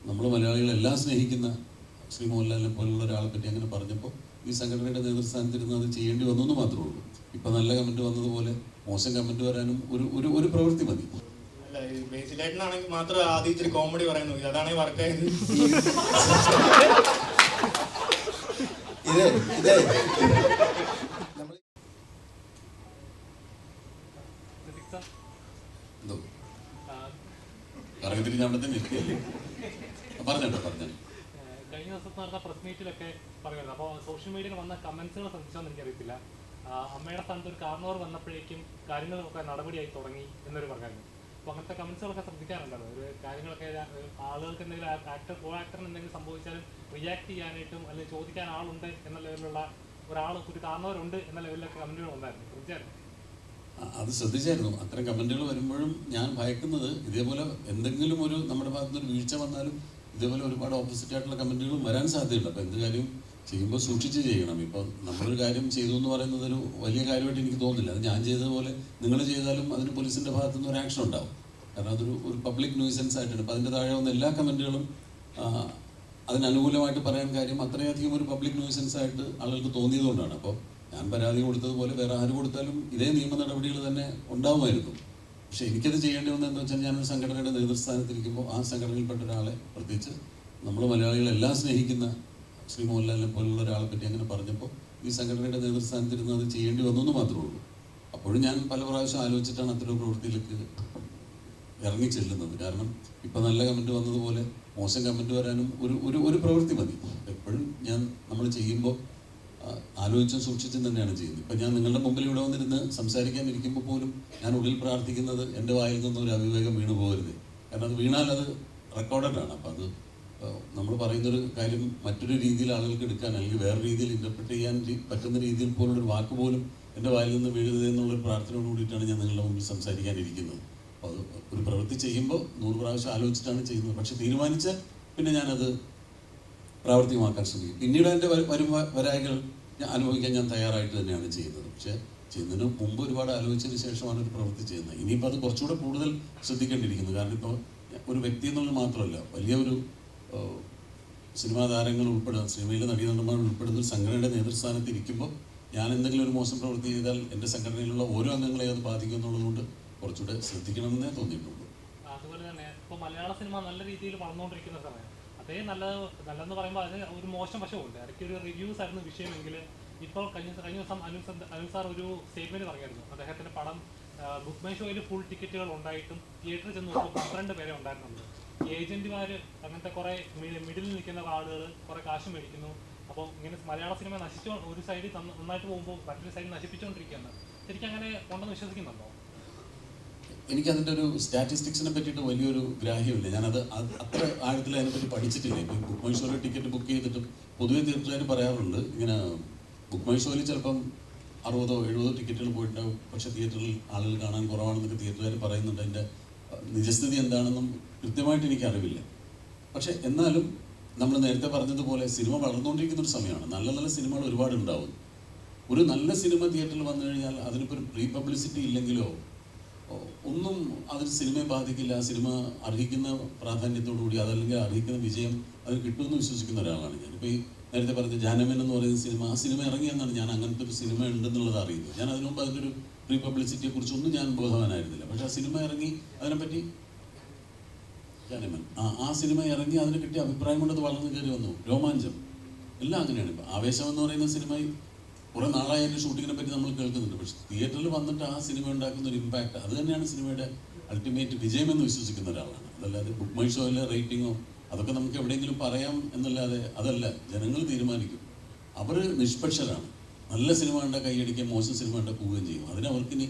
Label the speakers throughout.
Speaker 1: നമ്മൾ മലയാളികളെല്ലാം സ്നേഹിക്കുന്ന ശ്രീ മോഹൻലാലിനെ പോലുള്ള ഒരാളെ പറ്റി അങ്ങനെ പറഞ്ഞപ്പോൾ ഈ സംഘടനയുടെ നേതൃസ്ഥാനത്തിരുന്ന് അത് ചെയ്യേണ്ടി വന്നു എന്ന് മാത്രമേ ഉള്ളൂ. ഇപ്പം നല്ല കമൻറ്റ് വന്നതുപോലെ മോശം കമൻറ്റ് വരാനും ഒരു പ്രവൃത്തി മതി.
Speaker 2: ബേസിലായിട്ടാണെങ്കിൽ മാത്രം ആദ്യം ഇച്ചിരി കോമഡി പറയാൻ നോക്കി, അതാണ് വർക്കായത്.
Speaker 3: കഴിഞ്ഞ ദിവസത്തെ നടന്ന പ്രസ് മീറ്റിലൊക്കെ പറയുന്നത്, അപ്പോൾ സോഷ്യൽ മീഡിയയിൽ വന്ന കമന്റ്സുകൾ ശ്രദ്ധിച്ചോന്ന് എനിക്കറിയത്തില്ല. അമ്മയുടെ സ്ഥാനത്ത് ഒരു കാർണവർ വന്നപ്പോഴേക്കും കാര്യങ്ങളൊക്കെ നടപടിയായി തുടങ്ങി എന്നൊരു പറഞ്ഞായിരുന്നു. അപ്പോൾ അങ്ങനത്തെ കമന്റ്സുകളൊക്കെ ശ്രദ്ധിക്കാറുണ്ടല്ലോ. ഒരു കാര്യങ്ങളൊക്കെ ആളുകൾക്ക് എന്തെങ്കിലും കോ ആക്ടറിന് എന്തെങ്കിലും സംഭവിച്ചാലും റിയാക്ട് ചെയ്യാനായിട്ടും അല്ലെങ്കിൽ ചോദിക്കാൻ ആളുണ്ട് എന്ന ലെവലിലുള്ള ഒരു കാർണവരുണ്ട് എന്ന ലെവലിലൊക്കെ കമന്റുകൾ വന്നായിരുന്നു. ശ്രദ്ധിച്ചായിരുന്നു?
Speaker 1: അത് ശ്രദ്ധിച്ചായിരുന്നു. അത്തരം കമൻറ്റുകൾ വരുമ്പോഴും ഞാൻ ഭയക്കുന്നത് ഇതേപോലെ എന്തെങ്കിലും ഒരു നമ്മുടെ ഭാഗത്തുനിന്ന് വീഴ്ച വന്നാലും ഇതേപോലെ ഒരുപാട് ഓപ്പോസിറ്റ് ആയിട്ടുള്ള കമൻറ്റുകളും വരാൻ സാധ്യതയുണ്ട്. അപ്പോൾ എന്ത് കാര്യം ചെയ്യുമ്പോൾ സൂക്ഷിച്ച് ചെയ്യണം. ഇപ്പോൾ നമ്മളൊരു കാര്യം ചെയ്തു എന്ന് പറയുന്നത് ഒരു വലിയ കാര്യമായിട്ട് എനിക്ക് തോന്നുന്നില്ല. അത് ഞാൻ ചെയ്തതുപോലെ നിങ്ങൾ ചെയ്താലും അതിന് പോലീസിൻ്റെ ഭാഗത്തുനിന്ന് ഒരു ആക്ഷൻ ഉണ്ടാവും. കാരണം അതൊരു പബ്ലിക് ന്യൂസൻസ് ആയിട്ടാണ്. അപ്പോൾ അതിൻ്റെ താഴെ വന്ന എല്ലാ കമൻറ്റുകളും അതിനനുകൂലമായിട്ട് പറയാൻ കാര്യം അത്രയധികം ഒരു പബ്ലിക് ന്യൂസൻസ് ആയിട്ട് ആളുകൾക്ക് തോന്നിയതുകൊണ്ടാണ്. അപ്പോൾ ഞാൻ പരാതി കൊടുത്തതുപോലെ വേറെ ആര് കൊടുത്താലും ഇതേ നിയമ നടപടികൾ തന്നെ ഉണ്ടാവുമായിരുന്നു. പക്ഷേ എനിക്കത് ചെയ്യേണ്ടി വന്നതെന്ന് വെച്ചാൽ ഞാനൊരു സംഘടനയുടെ നേതൃസ്ഥാനത്തിരിക്കുമ്പോൾ ആ സംഘടനയിൽപ്പെട്ട ഒരാളെ, പ്രത്യേകിച്ച് നമ്മൾ മലയാളികളെല്ലാം സ്നേഹിക്കുന്ന ശ്രീ മോഹൻലാലിനെ പോലുള്ള ഒരാളെ പറ്റി അങ്ങനെ പറഞ്ഞപ്പോൾ ഈ സംഘടനയുടെ നേതൃസ്ഥാനത്തിരുന്ന് അത് ചെയ്യേണ്ടി വന്നു എന്ന് മാത്രമേ ഉള്ളൂ. അപ്പോഴും ഞാൻ പല പ്രാവശ്യം ആലോചിച്ചിട്ടാണ് അത്തരം പ്രവൃത്തിയിലേക്ക് ഇറങ്ങി ചെല്ലുന്നത്. കാരണം ഇപ്പം നല്ല കമൻറ്റ് വന്നതുപോലെ മോശം കമൻറ്റ് വരാനും ഒരു പ്രവൃത്തി മതി. എപ്പോഴും നമ്മൾ ചെയ്യുമ്പോൾ ആലോചിച്ചും സൂക്ഷിച്ചും തന്നെയാണ് ചെയ്യുന്നത്. ഇപ്പം ഞാൻ നിങ്ങളുടെ മുമ്പിൽ ഇവിടെ വന്നിരുന്ന് സംസാരിക്കാനിരിക്കുമ്പോൾ പോലും ഞാൻ ഉള്ളിൽ പ്രാർത്ഥിക്കുന്നത് എൻ്റെ വായിൽ നിന്നും ഒരു അവിവേകം വീണു പോകരുത്. കാരണം അത് വീണാൽ അത് റെക്കോർഡഡാണ്. അപ്പം അത് നമ്മൾ പറയുന്നൊരു കാര്യം മറ്റൊരു രീതിയിൽ ആളുകൾക്ക് എടുക്കാൻ അല്ലെങ്കിൽ വേറെ രീതിയിൽ ഇൻ്റർപ്രറ്റ് ചെയ്യാൻ പറ്റുന്ന രീതിയിൽ പോലുള്ളൊരു വാക്ക് പോലും എൻ്റെ വായിൽ നിന്ന് വീഴരുത് എന്നുള്ളൊരു പ്രാർത്ഥനയോട് കൂടിയിട്ടാണ് ഞാൻ നിങ്ങളുടെ മുമ്പിൽ സംസാരിക്കാനിരിക്കുന്നത്. അപ്പോൾ അത് ഒരു പ്രവൃത്തി ചെയ്യുമ്പോൾ 100 പ്രാവശ്യം ആലോചിച്ചിട്ടാണ് ചെയ്യുന്നത്. പക്ഷെ തീരുമാനിച്ചാൽ പിന്നെ ഞാനത് പ്രാവർത്തികമാക്കാൻ ശ്രമിക്കും. പിന്നീട് എൻ്റെ വരായികൾ അനുഭവിക്കാൻ ഞാൻ തയ്യാറായിട്ട് തന്നെയാണ് ചെയ്യുന്നത്. പക്ഷേ ചെയ്യുന്നതിന് മുമ്പ് ഒരുപാട് ആലോചിച്ചതിന് ശേഷമാണ് ഒരു പ്രവൃത്തി ചെയ്യുന്നത്. ഇനിയിപ്പോൾ അത് കുറച്ചുകൂടെ കൂടുതൽ ശ്രദ്ധിക്കേണ്ടിയിരിക്കുന്നു. കാരണം ഇപ്പോൾ ഒരു വ്യക്തി എന്നുള്ളത് മാത്രമല്ല, വലിയ ഒരു സിനിമാ താരങ്ങൾ ഉൾപ്പെടുന്ന, സിനിമയിലെ നടീനടന്മാർ ഉൾപ്പെടുന്ന ഒരു സംഘടനയുടെ നേതൃസ്ഥാനത്ത് ഇരിക്കുമ്പോൾ ഞാൻ എന്തെങ്കിലും ഒരു മോശം പ്രവൃത്തി ചെയ്താൽ എൻ്റെ സംഘടനയിലുള്ള ഓരോ അംഗങ്ങളെ അത് ബാധിക്കും എന്നുള്ളതുകൊണ്ട് കുറച്ചുകൂടെ ശ്രദ്ധിക്കണമെന്നേ തോന്നിയിട്ടുള്ളൂ.
Speaker 3: അതുപോലെ തന്നെ ഇപ്പോൾ മലയാള സിനിമ നല്ല രീതിയിൽ വളർന്നുകൊണ്ടിരിക്കുന്ന സമയം അതേ നല്ലതെന്ന് പറയുമ്പോൾ അതിന് ഒരു മോശം വശമുണ്ട്. ഇടയ്ക്ക് ഒരു റിവ്യൂസ് ആയിരുന്നു വിഷയമെങ്കിൽ ഇപ്പോൾ കഴിഞ്ഞ ദിവസം അനു സാർ ഒരു സ്റ്റേറ്റ്മെൻറ്റ് പറഞ്ഞായിരുന്നു. അദ്ദേഹത്തിൻ്റെ പടം ബുക്ക് മൈ ഷോയിൽ ഫുൾ ടിക്കറ്റുകൾ ഉണ്ടായിട്ടും തിയേറ്ററിൽ ചെന്ന് നോക്കുമ്പോൾ 12 പേരെ ഉണ്ടായിരുന്നുണ്ട്. ഏജന്റുമാർ അങ്ങനത്തെ കുറേ മിഡിലിൽ നിൽക്കുന്ന ആളുകൾ കുറേ കാശ് മേടിക്കുന്നു. അപ്പോൾ ഇങ്ങനെ മലയാള സിനിമ ഒരു സൈഡിൽ നന്നായിട്ട് പോകുമ്പോൾ മറ്റൊരു സൈഡിൽ നശിപ്പിച്ചുകൊണ്ടിരിക്കുകയാണ്. ശരിക്കും അങ്ങനെ ഉണ്ടെന്ന് വിശ്വസിക്കുന്നുണ്ടോ?
Speaker 1: എനിക്കതിൻ്റെ ഒരു സ്റ്റാറ്റിസ്റ്റിക്സിനെ പറ്റിയിട്ട് വലിയൊരു ഗ്രാഹ്യമില്ല. ഞാനത് അത്ര ആഴത്തിൽ അതിനെപ്പറ്റി പഠിച്ചിട്ടില്ല. ഇപ്പം ബുക്ക് മൈ ഷോയിൽ ടിക്കറ്റ് ബുക്ക് ചെയ്തിട്ടും പൊതുവെ തിയേറ്ററുകാർ പറയാറുണ്ട് ഇങ്ങനെ ബുക്ക് മൈ ഷോയിൽ ചിലപ്പം 60-70 ടിക്കറ്റുകൾ പോയിട്ടുണ്ടാവും, പക്ഷേ തിയേറ്ററിൽ ആളുകൾ കാണാൻ കുറവാണെന്നൊക്കെ തിയേറ്ററുകാർ പറയുന്നുണ്ട്. അതിൻ്റെ നിജസ്ഥിതി എന്താണെന്നും കൃത്യമായിട്ട് എനിക്കറിവില്ല. പക്ഷേ എന്നാലും നമ്മൾ നേരത്തെ പറഞ്ഞതുപോലെ സിനിമ വളർന്നുകൊണ്ടിരിക്കുന്ന ഒരു സമയമാണ്. നല്ല നല്ല സിനിമകൾ ഒരുപാട് ഉണ്ടാവും. ഒരു നല്ല സിനിമ തിയേറ്ററിൽ വന്നു കഴിഞ്ഞാൽ അതിനിപ്പോൾ ഒരു പ്രീ പബ്ലിസിറ്റി ഇല്ലെങ്കിലോ ഒന്നും അതിന് സിനിമയെ ബാധിക്കില്ല. സിനിമ അർഹിക്കുന്ന പ്രാധാന്യത്തോടുകൂടി അതല്ലെങ്കിൽ അർഹിക്കുന്ന വിജയം അത് കിട്ടുമെന്ന് വിശ്വസിക്കുന്ന ഒരാളാണ് ഞാൻ. ഇപ്പോൾ ഈ നേരത്തെ പറഞ്ഞ ജാനമൻ എന്ന് പറയുന്ന സിനിമ, ആ സിനിമ ഇറങ്ങിയെന്നാണ് ഞാൻ അങ്ങനത്തെ ഒരു സിനിമ ഉണ്ടെന്നുള്ളത് അറിയുന്നത്. ഞാൻ അതിനു മുമ്പ് അതിൻ്റെ ഒരു പ്രീ പബ്ലിസിറ്റിയെ കുറിച്ചൊന്നും ഞാൻ ബോധവാനായിരുന്നില്ല. പക്ഷെ ആ സിനിമ ഇറങ്ങി അതിനെപ്പറ്റി ജാനമൻ ആ സിനിമ ഇറങ്ങി അതിന് കിട്ടിയ അഭിപ്രായം കൊണ്ട് അത് വളർന്നു കയറി വന്നു. രോമാഞ്ചം എല്ലാം അങ്ങനെയാണ്. ഇപ്പോൾ ആവേശം എന്ന് പറയുന്ന സിനിമ കുറേ നാളായി അതിൻ്റെ ഷൂട്ടിങ്ങിനെ പറ്റി നമ്മൾ കേൾക്കുന്നുണ്ട്. പക്ഷെ തിയേറ്ററിൽ വന്നിട്ട് ആ സിനിമ ഉണ്ടാക്കുന്ന ഒരു ഇമ്പാക്റ്റ് അത് തന്നെയാണ് സിനിമയുടെ അൾട്ടിമേറ്റ് വിജയമെന്ന് വിശ്വസിക്കുന്ന ഒരാളാണ്. അതല്ലാതെ ബുക്ക് മൈ ഷോയിലെ റേറ്റിങ്ങോ അതൊക്കെ നമുക്ക് എവിടെയെങ്കിലും പറയാം എന്നല്ലാതെ അതല്ല, ജനങ്ങൾ തീരുമാനിക്കും. അവർ നിഷ്പക്ഷരാണ്. നല്ല സിനിമ കണ്ട കൈയടിക്കാൻ, മോശം സിനിമ കണ്ട പോവുകയും ചെയ്യും. അതിനവർക്കിനി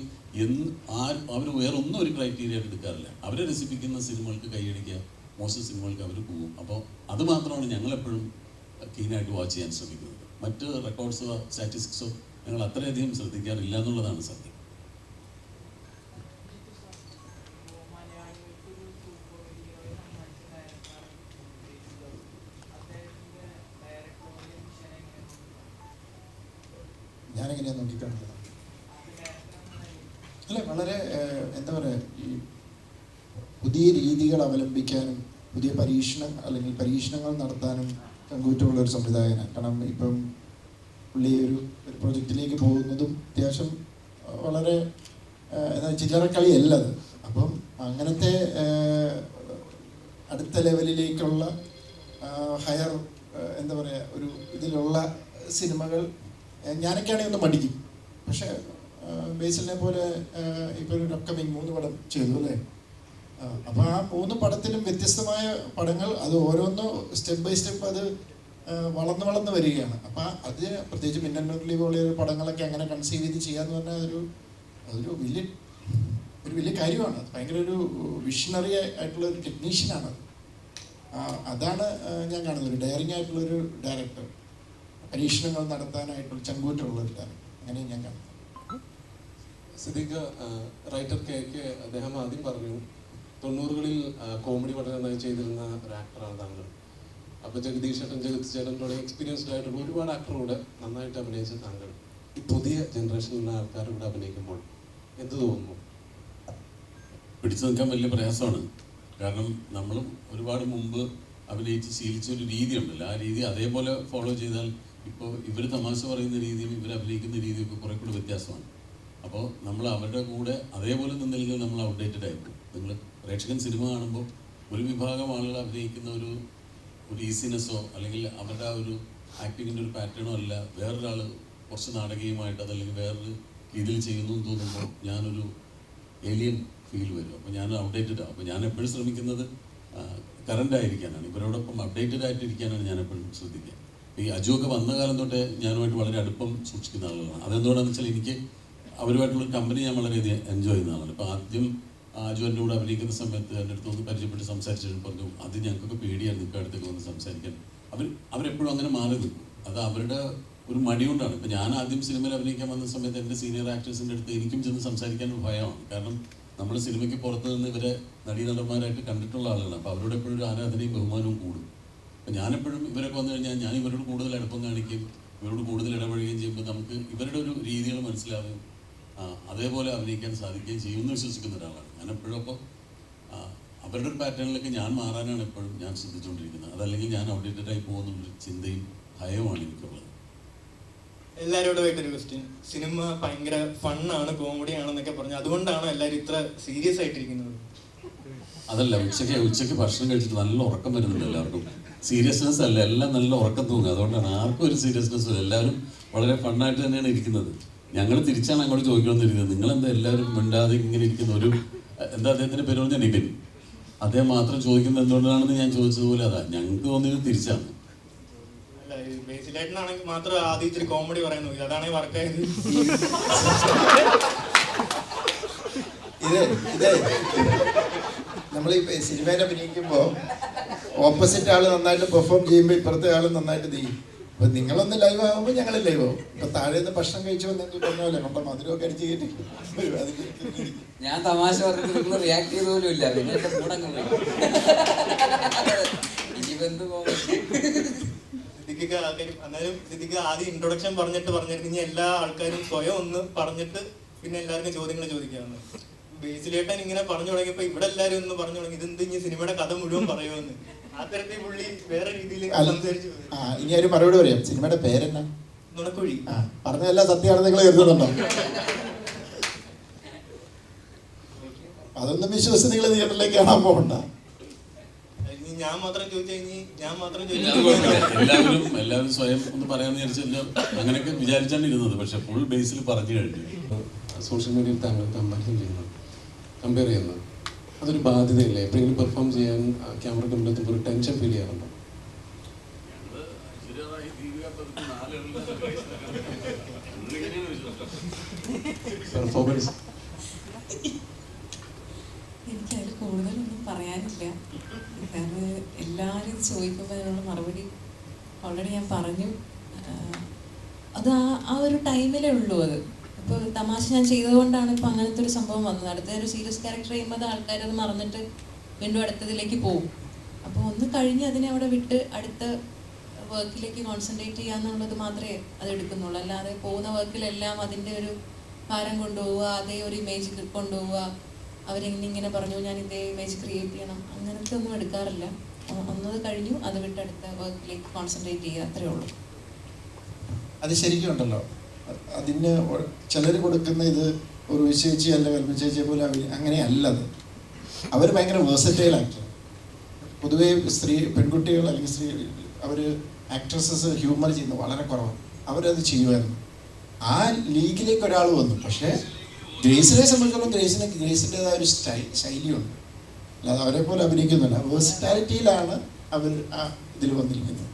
Speaker 1: അവർ വേറൊന്നും ഒരു ക്രൈറ്റീരിയ എടുക്കാറില്ല. അവരെ രസിപ്പിക്കുന്ന സിനിമകൾക്ക് കൈയടിക്കുക, മോശം സിനിമകൾക്ക് അവർ പോവും. അപ്പോൾ അത് മാത്രമാണ് ഞങ്ങളെപ്പോഴും കീനായിട്ട് വാച്ച് ചെയ്യാൻ ശ്രമിക്കുന്നത്. മറ്റ് റെക്കോർഡ്സോ സ്റ്റാറ്റിസ്റ്റിക്സോ ഞങ്ങൾ അത്രയധികം ശ്രദ്ധിക്കാറില്ല എന്നുള്ളതാണ് സത്യം.
Speaker 4: ഞാനെങ്ങനെയാണ് നോക്കിക്കാണുന്നത് അല്ല, വളരെ എന്താ പറയുക, ഈ പുതിയ രീതികൾ അവലംബിക്കാനും പുതിയ പരീക്ഷണങ്ങൾ നടത്താനും ചങ്കൂറ്റമുള്ള ഒരു സംവിധായകനാണ്. കാരണം ഇപ്പം പുള്ളി ഒരു പ്രൊജക്റ്റിലേക്ക് പോകുന്നതും അത്യാവശ്യം വളരെ ചില്ലറക്കളിയല്ല അത്. അപ്പം അങ്ങനത്തെ അടുത്ത ലെവലിലേക്കുള്ള ഹയർ എന്താ പറയുക ഒരു ഇതിലുള്ള സിനിമകൾ ഞാനൊക്കെയാണെങ്കിൽ ഒന്ന് മടിക്കും. പക്ഷേ ബേസിലിനെ പോലെ ഇപ്പോൾ ഒരു അപ്കമിങ് 3 പടം ചെയ്തു അല്ലേ? അപ്പോൾ ആ 3 പടത്തിലും വ്യത്യസ്തമായ പടങ്ങൾ, അത് ഓരോന്നും സ്റ്റെപ്പ് ബൈ സ്റ്റെപ്പ് അത് വളർന്ന് വരികയാണ്. അപ്പോൾ അത് പ്രത്യേകിച്ച് മിന്നൽ മുരളി പോലെയുള്ള പടങ്ങളൊക്കെ അങ്ങനെ കൺസീവ് ചെയ്ത് ചെയ്യാന്ന് പറഞ്ഞാൽ അതൊരു വലിയ കാര്യമാണ്. അത് ഭയങ്കര ഒരു വിഷണറി ആയിട്ടുള്ള ഒരു ടെക്നീഷ്യനാണ്. അതാണ് ഞാൻ കാണുന്നത്, ഒരു ഡയറിങ് ആയിട്ടുള്ളൊരു ഡയറക്ടർ, പരീക്ഷണങ്ങൾ നടത്താനായിട്ടുള്ള ചങ്കൂറ്റുള്ള ഒരു ഡയറക്ടർ, അങ്ങനെ ഞാൻ കാണുന്നത്.
Speaker 5: സിദ്ദീഖ് റൈറ്റർ കെ അദ്ദേഹം ആദ്യം പറഞ്ഞു 90കളിൽ കോമഡി വളരെ നന്നായി ചെയ്തിരുന്ന ഒരു ആക്ടറാണ് താങ്കൾ. അപ്പോൾ ജഗദീഷ് ചേട്ടൻ തുടങ്ങിയ എക്സ്പീരിയൻസ്ഡ് ആയിട്ടുള്ള ഒരുപാട് ആക്ടറുകൂടെ നന്നായിട്ട് അഭിനയിച്ച താങ്കൾ ഈ പുതിയ ജനറേഷനിലുള്ള ആൾക്കാരുടെ കൂടെ അഭിനയിക്കുമ്പോൾ എന്ത് തോന്നുന്നു?
Speaker 1: പിടിച്ചു നിൽക്കാൻ വലിയ പ്രയാസമാണ്. കാരണം നമ്മളും ഒരുപാട് മുമ്പ് അഭിനയിച്ച് ശീലിച്ചൊരു രീതിയുണ്ടല്ലോ, ആ രീതി അതേപോലെ ഫോളോ ചെയ്താൽ ഇപ്പോൾ ഇവർ തമാശ പറയുന്ന രീതിയും ഇവർ അഭിനയിക്കുന്ന രീതിയും ഒക്കെ കുറെ കൂടെ വ്യത്യാസമാണ്. അപ്പോൾ നമ്മൾ അവരുടെ കൂടെ അതേപോലെ നിന്നില്ലെങ്കിൽ നമ്മൾ ഔട്ട്ഡേറ്റഡ് ആയിരിക്കും. നിങ്ങൾ പ്രേക്ഷകൻ സിനിമ കാണുമ്പോൾ ഒരു വിഭാഗം ആളുകൾ അഭിനയിക്കുന്ന ഒരു ഈസിനെസ്സോ അല്ലെങ്കിൽ അവരുടെ ആ ഒരു ആക്ടിങ്ങിൻ്റെ ഒരു പാറ്റേണോ അല്ല വേറൊരാൾ കുറച്ച് നാടകീയമായിട്ട് അതല്ലെങ്കിൽ വേറൊരു രീതിയിൽ ചെയ്യുന്നു എന്ന് തോന്നുമ്പോൾ ഞാനൊരു ഏലിയൻ ഫീൽ വരും. അപ്പോൾ ഞാൻ ഔട്ട്ഡേറ്റഡ് ആവും. അപ്പോൾ ഞാൻ എപ്പോഴും ശ്രമിക്കുന്നത് കറൻ്റ് ആയിരിക്കാനാണ്, ഇവരോടൊപ്പം അപ്ഡേറ്റഡ് ആയിട്ടിരിക്കാനാണ് ഞാൻ എപ്പോഴും ശ്രദ്ധിക്കുക. ഈ അജു ഒക്കെ വന്ന കാലം തൊട്ടേ ഞാനുമായിട്ട് വളരെ അടുപ്പം സൂക്ഷിക്കുന്ന ആളുകളാണ്. അതെന്തുകൊണ്ടാണെന്ന് വെച്ചാൽ എനിക്ക് അവരുമായിട്ടുള്ളൊരു കമ്പനി ഞാൻ വളരെയധികം എൻജോയ് ചെയ്യുന്ന ആളാണ്. ഇപ്പോൾ ആദ്യം അജു എൻ്റെ കൂടെ അഭിനയിക്കുന്ന സമയത്ത് എൻ്റെ അടുത്ത് ഒന്ന് പരിചയപ്പെട്ട് സംസാരിച്ചിട്ട് പറഞ്ഞു അത് ഞങ്ങൾക്കൊക്കെ പേടിയായിരുന്നു ഇപ്പോൾ അടുത്തേക്ക് വന്ന് സംസാരിക്കാൻ. അവരെപ്പോഴും അങ്ങനെ മാറി നിൽക്കും. അത് അവരുടെ ഒരു മടികൊണ്ടാണ്. ഇപ്പോൾ ഞാൻ ആദ്യം സിനിമയിൽ അഭിനയിക്കാൻ വന്ന സമയത്ത് എൻ്റെ സീനിയർ ആക്ടേഴ്സിൻ്റെ അടുത്ത് എനിക്കും ചെന്ന് സംസാരിക്കാൻ ഭയമാണ്. കാരണം നമ്മൾ സിനിമയ്ക്ക് പുറത്ത് നിന്ന് ഇവരെ നടീനടന്മാരായിട്ട് കണ്ടിട്ടുള്ള ആളുകളാണ്. അപ്പോൾ അവരോട് എപ്പോഴും ഒരു ആരാധനയും ബഹുമാനവും കൂടും. അപ്പോൾ ഞാനെപ്പോഴും ഇവരൊക്കെ വന്നു കഴിഞ്ഞാൽ ഞാൻ ഇവരോട് കൂടുതൽ അടുപ്പം കാണിക്കുകയും ഇവരോട് കൂടുതൽ ഇടപഴകുകയും ചെയ്യുമ്പോൾ നമുക്ക് ഇവരുടെ ഒരു രീതികൾ മനസ്സിലാവുകയും അതേപോലെ അഭിനയിക്കാൻ സാധിക്കുകയും ചെയ്യുമെന്ന് വിശ്വസിക്കുന്ന ഒരാളാണ് ഞാനെപ്പോഴും. അപ്പോൾ അവരുടെ ഒരു പാറ്റേണിലേക്ക് ഞാൻ മാറാനാണ് എപ്പോഴും ഞാൻ ശ്രദ്ധിച്ചുകൊണ്ടിരിക്കുന്നത്. അതല്ലെങ്കിൽ ഞാൻ ഔട്ട്ഡേറ്റഡായി പോകുന്നുള്ളൊരു ചിന്തയും ഭയവുമാണ് എനിക്കുള്ളത്.
Speaker 2: എല്ലാവരോടുമായിട്ടൊരു ക്വസ്റ്റ്യൻ, സിനിമ ഭയങ്കര ഫണ്ണാണ്, കോമഡി ആണെന്നൊക്കെ പറഞ്ഞു, അതുകൊണ്ടാണ് എല്ലാവരും ഇത്ര സീരിയസ് ആയിട്ടിരിക്കുന്നത്?
Speaker 1: അതല്ല, ഉച്ചയ്ക്ക് ഭക്ഷണം കഴിച്ചിട്ട് നല്ല ഉറക്കം വരുന്നുണ്ട് എല്ലാവർക്കും. സീരിയസ്നെസ് അല്ല, എല്ലാം നല്ല ഉറക്കം തൂങ്ങുക. അതുകൊണ്ടാണ് ആർക്കും ഒരു സീരിയസ്നെസ് ഇല്ല. എല്ലാവരും വളരെ ഫണ്ണായിട്ട് തന്നെയാണ് ഇരിക്കുന്നത്. ഞങ്ങൾ തിരിച്ചാണ് അങ്ങോട്ട് ചോദിക്കണമെന്നിരിക്കുന്നത്, നിങ്ങളെന്താ എല്ലാവരും മിണ്ടാതെ ഇങ്ങനെ ഇരിക്കുന്ന ഒരു എന്താ അദ്ദേഹത്തിൻ്റെ പേര് പറഞ്ഞാൽ നിപിൻ, അദ്ദേഹം മാത്രം ചോദിക്കുന്നത് എന്തുകൊണ്ടാണെന്ന് ഞാൻ ചോദിച്ചതുപോലെ അതാ ഞങ്ങൾക്ക് തോന്നിയത് തിരിച്ചാണ്.
Speaker 2: ബേസിലായിട്ടാണെങ്കിൽ മാത്രം ആദ്യം ഇത്തിരി കോമഡി പറയാൻ നോക്കി, അതാണ് വർക്കായത്.
Speaker 4: ഇതേ നമ്മൾ ഈ സിനിമയിൽ അഭിനയിക്കുമ്പോൾ ഓപ്പോസിറ്റ് ആൾ നന്നായിട്ട് പെർഫോം ചെയ്യുമ്പോൾ ഇപ്പുറത്തെ ആൾ നന്നായിട്ട് ചെയ്യും. അപ്പൊ നിങ്ങളൊന്ന് ലൈവ് ആകുമ്പോൾ ഞങ്ങൾ ലൈവ് ആവും. ഇപ്പൊ താഴെ നിന്ന് ഭക്ഷണം കഴിച്ചു നിങ്ങൾ പറഞ്ഞപോലെ നമ്മുടെ മധുരമൊക്കെ അടിച്ച് കയറ്റി
Speaker 6: ഞാൻ തമാശ പറഞ്ഞിട്ട് നിങ്ങൾ റിയാക്ട് ചെയ്ത പോലും ഇല്ല. പിന്നെ എന്റെ കൂടങ്ങ് ഇനിയിപ്പോ എന്ത് പോകും?
Speaker 2: എന്നാലും സിദ്ദിഖ് ആദ്യം ഇൻട്രൊഡക്ഷൻ പറഞ്ഞിരുന്നു ഇനി എല്ലാ ആൾക്കാരും സ്വയം ഒന്ന് പറഞ്ഞിട്ട് പിന്നെ എല്ലാവർക്കും ചോദ്യങ്ങൾ ചോദിക്കാമെന്ന്. ബേസിലേട്ടൻ ഇങ്ങനെ പറഞ്ഞു തുടങ്ങിയപ്പോ ഇവിടെ എല്ലാരും ഒന്ന് പറഞ്ഞു തുടങ്ങി ഇതെന്ത് ഇനി സിനിമയുടെ കഥ മുഴുവൻ പറയുമെന്ന്. ആ തരത്തിൽ പുള്ളി വേറെ രീതിയിൽ സംസാരിച്ചു.
Speaker 4: ഇനി ഒരു മറുപടി പറയാം. സിനിമയുടെ പേരെന്നാ?
Speaker 2: നുണക്കുഴി.
Speaker 4: പറഞ്ഞതെല്ലാം സത്യമാണെന്ന് നിങ്ങൾ കരുതുന്നുണ്ടോ? അതൊന്നും വിശ്വസിച്ച് നിങ്ങൾ തിയേറ്ററിലേക്ക് കാണാൻ പോകണ്ട.
Speaker 2: ഞാൻ മാത്രം ചോദിച്ചാൽ
Speaker 1: എല്ലാവരും സ്വയം ഒന്ന് പറയാമെന്ന് വിചാരിച്ചാൽ അങ്ങനെയൊക്കെ വിചാരിച്ചാണ് ഇരുന്നത്. പക്ഷെ ഫുൾ ബേസിൽ പറഞ്ഞു കഴിഞ്ഞു.
Speaker 5: സോഷ്യൽ മീഡിയയിൽ താങ്കൾ കമ്പയർ ചെയ്യുന്നത് അതൊരു ബാധ്യതയില്ലേ? എപ്പോഴെങ്കിലും പെർഫോം ചെയ്യാൻ ക്യാമറയ്ക്ക് മുന്നിലെത്തുമ്പോൾ ഒരു ടെൻഷൻ ഫീൽ ചെയ്യാറുണ്ടോ? പെർഫോമൻസ്
Speaker 7: എനിക്കതിൽ കൂടുതലൊന്നും പറയാനില്ല. കാരണം എല്ലാവരും ഇത് ചോദിക്കുമ്പോൾ അതിനുള്ള മറുപടി ഓൾറെഡി ഞാൻ പറഞ്ഞു. അത് ആ ഒരു ടൈമിലേ ഉള്ളൂ. അത് ഇപ്പോൾ തമാശ ഞാൻ ചെയ്തതുകൊണ്ടാണ് ഇപ്പോൾ അങ്ങനത്തെ ഒരു സംഭവം വന്നത്. അടുത്തൊരു സീരിയസ് ക്യാരക്ടർ ചെയ്യുമ്പോൾ അത് ആൾക്കാരത് മറന്നിട്ട് വീണ്ടും അടുത്തതിലേക്ക് പോകും. അപ്പോൾ ഒന്ന് കഴിഞ്ഞ് അതിനെ അവിടെ വിട്ട് അടുത്ത വർക്കിലേക്ക് കോൺസെൻട്രേറ്റ് ചെയ്യാന്നുള്ളത് മാത്രമേ അത് എടുക്കുന്നുള്ളൂ. അല്ലാതെ പോകുന്ന വർക്കിലെല്ലാം അതിൻ്റെ ഒരു ഭാരം കൊണ്ടുപോവുക, അതേ ഒരു ഇമേജ് കൊണ്ടുപോവുക, അവരെങ്ങനെ ഇങ്ങനെ പറഞ്ഞു ഞാൻ ഇതേ ഇമേജ് ക്രിയേറ്റ് ചെയ്യണം, അങ്ങനത്തെ ഒന്നും എടുക്കാറില്ല. ഒന്നത് കഴിഞ്ഞു, അത് വിട്ട് അടുത്ത വർക്കിലേക്ക് കോൺസെൻട്രേറ്റ് ചെയ്യുക, അത്രേ ഉള്ളൂ.
Speaker 4: അത് ശരിക്കും ഉണ്ടല്ലോ, അതിന് ചിലർ കൊടുക്കുന്ന ഇത് ഒരു ചേച്ചി അല്ല കൽപ്പന ചേച്ചിയെ പോലെ അങ്ങനെയല്ലത്. അവർ ഭയങ്കര വേഴ്സറ്റൈൽ ആക്ടർ. പൊതുവേ പെൺകുട്ടികൾ അല്ലെങ്കിൽ അവർ ആക്ട്രസസ് ഹ്യൂമർ ചെയ്യുന്നത് വളരെ കുറവാണ്. അവരത് ചെയ്യുമായിരുന്നു. ആ ലീഗിലേക്ക് ഒരാൾ വന്നു. പക്ഷേ ഗ്രേസിനെ സംബന്ധിച്ചിടത്തോളം ഗ്രേസിൻ്റെതായ ഒരു ശൈലിയുണ്ട്. അല്ലാതെ അവരെ പോലെ അഭിനയിക്കുന്നില്ല. വേഴ്സറ്റാലിറ്റിയിലാണ് അവർ ആ ഇതിൽ വന്നിരിക്കുന്നത്.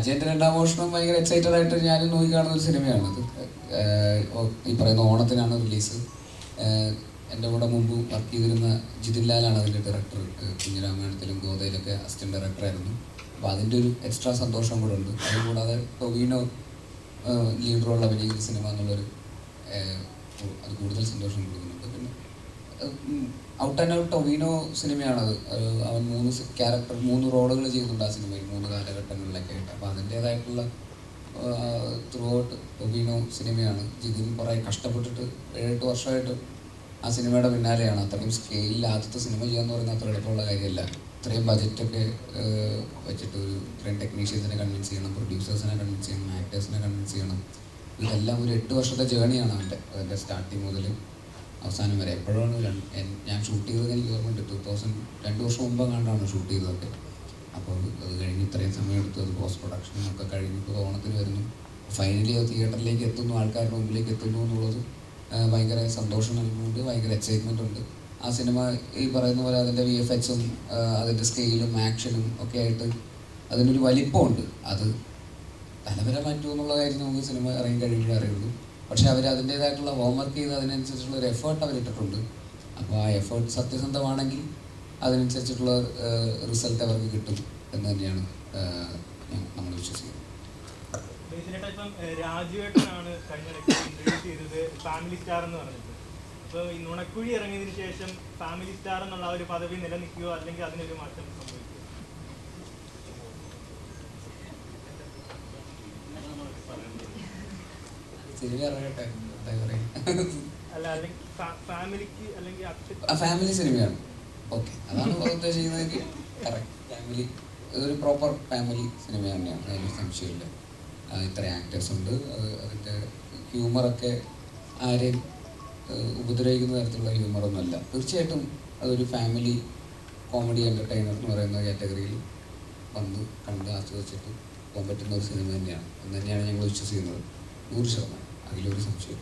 Speaker 6: അജയൻ്റെ രണ്ടാം മോഷണം ഭയങ്കര എക്സൈറ്റഡ് ആയിട്ട് ഞാനും നോക്കി കാണുന്ന ഒരു സിനിമയാണത്. ഈ പറയുന്ന ഓണത്തിനാണ് റിലീസ്. എൻ്റെ കൂടെ മുമ്പ് വർക്ക് ചെയ്തിരുന്ന ജിതിൻ ലാലാണ് അതിൻ്റെ ഡയറക്ടർ. കുഞ്ഞിരാമായണത്തിലും ഗോതയിലൊക്കെ അസിസ്റ്റൻറ്റ് ഡയറക്ടറായിരുന്നു. അപ്പോൾ അതിൻ്റെ ഒരു എക്സ്ട്രാ സന്തോഷം കൂടെ ഉണ്ട്. അതുകൂടാതെ ടൊവിനോ ലീഡ് റോൾ അഭിനയിക്കുന്ന സിനിമ എന്നുള്ളൊരു അത് കൂടുതൽ സന്തോഷം കൊടുക്കുന്നുണ്ട്. പിന്നെ ഔട്ട് ആൻഡ് ഔട്ട് ടൊവിനോ സിനിമയാണത്. അവൻ 3 റോളുകൾ ചെയ്യുന്നുണ്ട് ആ സിനിമയിൽ 3 കാലഘട്ടങ്ങളിലൊക്കെ ആയിട്ട്. അപ്പോൾ അതിൻ്റേതായിട്ടുള്ള ത്രൂ ഔട്ട് ടൊവിനോ സിനിമയാണ്. ജിതിൻ കുറേ കഷ്ടപ്പെട്ടിട്ട് 7-8 വർഷമായിട്ട് ആ സിനിമയുടെ പിന്നാലെയാണ്. അത്രയും സ്കെയിലിൽ ആദ്യത്തെ സിനിമ ചെയ്യാന്ന് പറയുന്നത് അത്ര എളുപ്പമുള്ള കാര്യമല്ല. ഇത്രയും ബജറ്റൊക്കെ വെച്ചിട്ട് ഇത്രയും ടെക്നീഷ്യൻസിനെ കൺവിൻസ് ചെയ്യണം, പ്രൊഡ്യൂസേഴ്സിനെ കൺവിൻസ് ചെയ്യണം, ആക്ടേഴ്സിനെ കൺവിൻസ് ചെയ്യണം. ഇതെല്ലാം ഒരു 8 വർഷത്തെ ജേണിയാണ് അതിൻ്റെ സ്റ്റാർട്ടിങ് മുതൽ അവസാനം വരെ. എപ്പോഴാണ് ഞാൻ ഷൂട്ട് ചെയ്തത് എനിക്ക് ഓർമ്മയുണ്ട് 2 വർഷം മുമ്പ് കണ്ടാണ് ഷൂട്ട് ചെയ്തതൊക്കെ. അപ്പോൾ അത് കഴിഞ്ഞ് ഇത്രയും സമയം എടുത്തു. അത് പോസ്റ്റ് പ്രൊഡക്ഷനും ഒക്കെ കഴിഞ്ഞിപ്പോൾ ഓണത്തിന് വരുന്നു. ഫൈനലി അത് തിയേറ്ററിലേക്ക് എത്തുന്നു, ആൾക്കാരുടെ മുമ്പിലേക്ക് എത്തുന്നു എന്നുള്ളത് ഭയങ്കര സന്തോഷം നൽകുന്നുണ്ട്, ഭയങ്കര എക്സൈറ്റ്മെൻ്റ് ഉണ്ട്. ആ സിനിമ ഈ പറയുന്ന പോലെ അതിൻ്റെ VFXും അതിൻ്റെ സ്കെയിലും ആക്ഷനും ഒക്കെ ആയിട്ട് അതിനൊരു വലിപ്പമുണ്ട്. അത് തലവര മാറ്റുമോ എന്നുള്ള കാര്യം നമുക്ക് സിനിമ ഇറങ്ങി കഴിയുമ്പോഴേ അറിയുള്ളൂ. പക്ഷെ അവർ അതിൻ്റേതായിട്ടുള്ള ഹോംവർക്ക് ചെയ്ത് അതിനനുസരിച്ചുള്ള ഒരു എഫേർട്ട് അവരിട്ടിട്ടുണ്ട്. അപ്പോൾ ആ എഫേർട്ട് സത്യസന്ധമാണെങ്കിൽ അതിനനുസരിച്ചിട്ടുള്ള റിസൾട്ട് അവർക്ക് കിട്ടും എന്ന് തന്നെയാണ് നമ്മൾ വിശ്വസിക്കുന്നത്.
Speaker 2: രാജുവേട്ടനാണ് കഴിഞ്ഞ ഇൻട്രൊഡ്യൂസ് ചെയ്തത് ഫാമിലി സ്റ്റാർ എന്ന് പറഞ്ഞിട്ട്. അപ്പോൾ ഈ നുണക്കുഴി ഇറങ്ങിയതിന് ശേഷം ഫാമിലി സ്റ്റാർ എന്നുള്ള ഒരു പദവി നിലനിൽക്കുകയോ അല്ലെങ്കിൽ അതിനൊരു മാറ്റം സംഭവിക്കുമോ?
Speaker 6: ഫാമിലി സിനിമയാണ്. ഓക്കെ, അതാണ് ഉദ്ദേശിക്കുന്നതെങ്കിൽ കറക്റ്റ്. ഫാമിലി ഇതൊരു പ്രോപ്പർ ഫാമിലി സിനിമ തന്നെയാണ്, അതിന് സംശയമില്ല. ഇത്ര ആക്ടേഴ്സ് ഉണ്ട്. അതിൻ്റെ ഹ്യൂമറൊക്കെ ആരെയും ഉപദ്രവിക്കുന്ന തരത്തിലുള്ള ഹ്യൂമറൊന്നുമല്ല. തീർച്ചയായിട്ടും അതൊരു ഫാമിലി കോമഡി എൻ്റർടൈനർ എന്ന് പറയുന്ന കാറ്റഗറിയിൽ വന്ന് കണ്ട് ആസ്വദിച്ചിട്ട് പോകാൻ പറ്റുന്ന ഒരു സിനിമ തന്നെയാണ് എന്ന് തന്നെയാണ് ഞങ്ങൾ വിശ്വസിക്കുന്നത്. 100%. അതിലൊരു സംശയം.